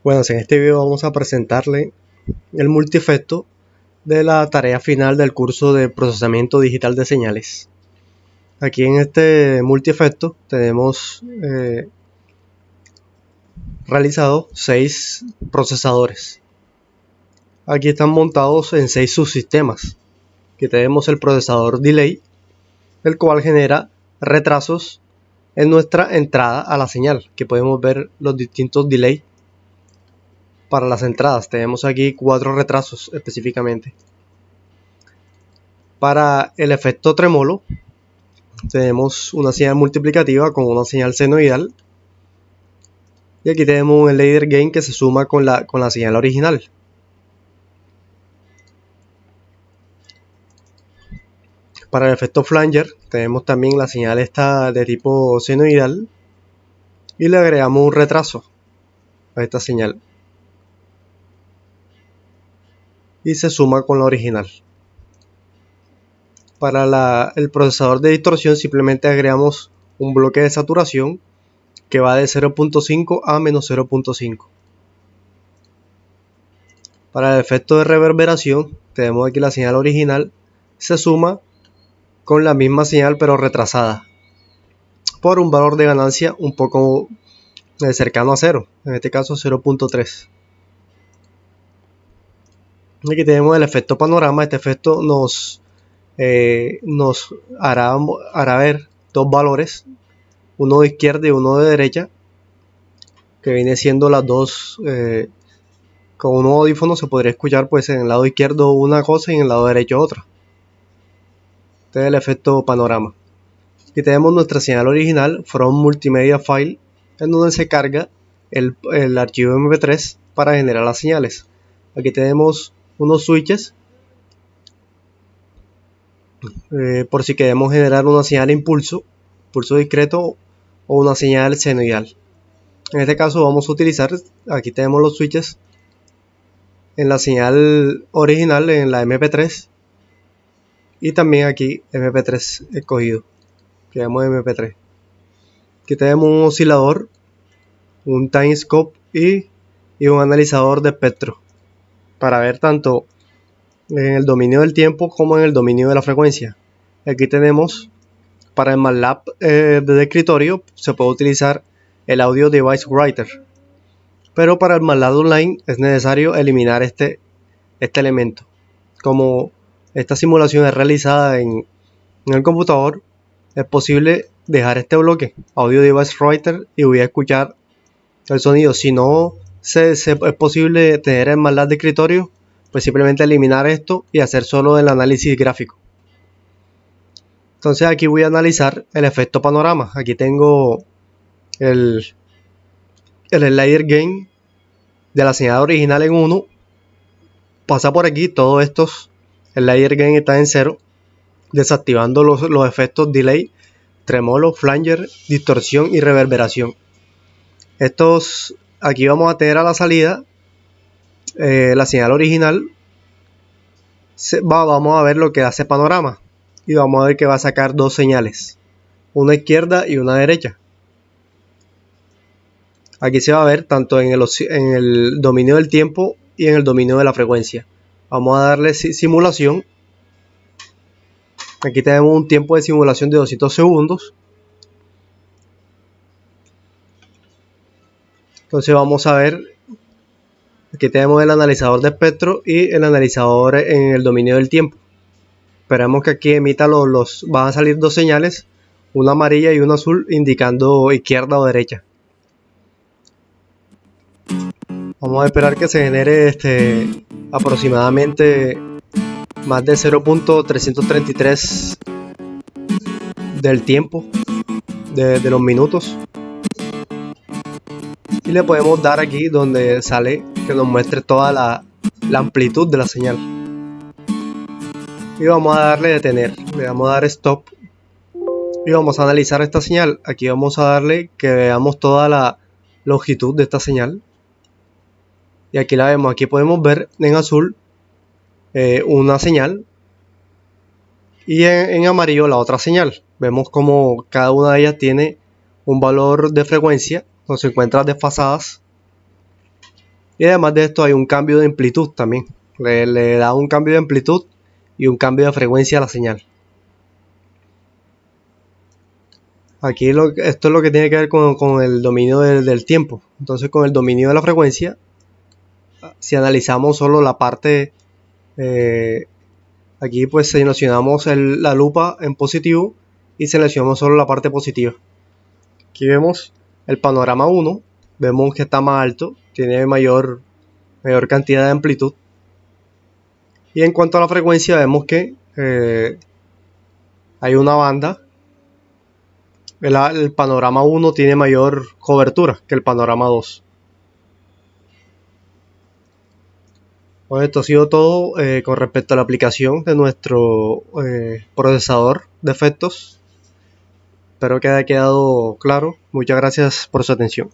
Bueno, en este video vamos a presentarle el multiefecto de la tarea final del curso de procesamiento digital de señales. Aquí en este multiefecto tenemos realizado 6 procesadores. Aquí están montados en 6 subsistemas. Aquí tenemos el procesador delay, el cual genera retrasos en nuestra entrada a la señal, que podemos ver los distintos delay. Para las entradas tenemos aquí 4 retrasos específicamente. Para el efecto tremolo tenemos una señal multiplicativa con una señal senoidal, y aquí tenemos un ladder gain que se suma con la señal original. Para el efecto flanger tenemos también la señal esta de tipo senoidal y le agregamos un retraso a esta señal y se suma con la original. Para el procesador de distorsión simplemente agregamos un bloque de saturación que va de 0.5 a menos 0.5. Para el efecto de reverberación tenemos aquí la señal original, se suma con la misma señal pero retrasada por un valor de ganancia un poco cercano a 0, en este caso 0.3. Aquí tenemos el efecto panorama. Este efecto nos hará ver dos valores, uno de izquierda y uno de derecha, que viene siendo las dos. Con un audífono se podría escuchar pues en el lado izquierdo una cosa y en el lado derecho otra. Este es el efecto panorama. Aquí tenemos nuestra señal original from multimedia file, en donde se carga el archivo mp3 para generar las señales. Aquí tenemos unos switches por si queremos generar una señal impulso discreto o una señal senoidal. En este caso vamos a utilizar, aquí tenemos los switches en la señal original, en la mp3, y también aquí mp3 escogido, que llamamos mp3. Aquí tenemos un oscilador, un timescope y un analizador de espectro para ver tanto en el dominio del tiempo como en el dominio de la frecuencia. Aquí tenemos, para el MATLAB de escritorio se puede utilizar el Audio Device Writer, pero para el MATLAB online es necesario eliminar este elemento. Como esta simulación es realizada en el computador, es posible dejar este bloque Audio Device Writer y voy a escuchar el sonido. Si no es posible tener el MATLAB de escritorio, pues simplemente eliminar esto y hacer solo el análisis gráfico. Entonces aquí voy a analizar el efecto panorama. Aquí tengo el ladder gain de la señal original en 1. Pasa por aquí todos estos, el ladder gain está en 0, desactivando los efectos delay, tremolo, flanger, distorsión y reverberación. Estos, aquí vamos a tener a la salida la señal original. Vamos a ver lo que hace panorama y vamos a ver que va a sacar dos señales, una izquierda y una derecha. Aquí se va a ver tanto en el dominio del tiempo y en el dominio de la frecuencia. Vamos a darle simulación. Aquí tenemos un tiempo de simulación de 200 segundos. Entonces vamos a ver, aquí tenemos el analizador de espectro y el analizador en el dominio del tiempo. Esperamos que aquí emita van a salir dos señales, una amarilla y una azul, indicando izquierda o derecha. Vamos a esperar que se genere aproximadamente más de 0.333 del tiempo de los minutos, y le podemos dar aquí donde sale que nos muestre toda la amplitud de la señal, y vamos a darle detener, le vamos a dar stop y vamos a analizar esta señal. Aquí vamos a darle que veamos toda la longitud de esta señal, y aquí la vemos. Aquí podemos ver en azul una señal y en amarillo la otra señal. Vemos como cada una de ellas tiene un valor de frecuencia, no se encuentran desfasadas. Y además de esto hay un cambio de amplitud también. Le da un cambio de amplitud y un cambio de frecuencia a la señal. Aquí esto es lo que tiene que ver con el dominio del tiempo. Entonces con el dominio de la frecuencia, si analizamos solo la parte, aquí pues seleccionamos la lupa en positivo y seleccionamos solo la parte positiva. Aquí vemos el panorama 1, vemos que está más alto, tiene mayor cantidad de amplitud. Y en cuanto a la frecuencia vemos que hay una banda. El panorama 1 tiene mayor cobertura que el panorama 2. Bueno, esto ha sido todo con respecto a la aplicación de nuestro procesador de efectos. Espero que haya quedado claro. Muchas gracias por su atención.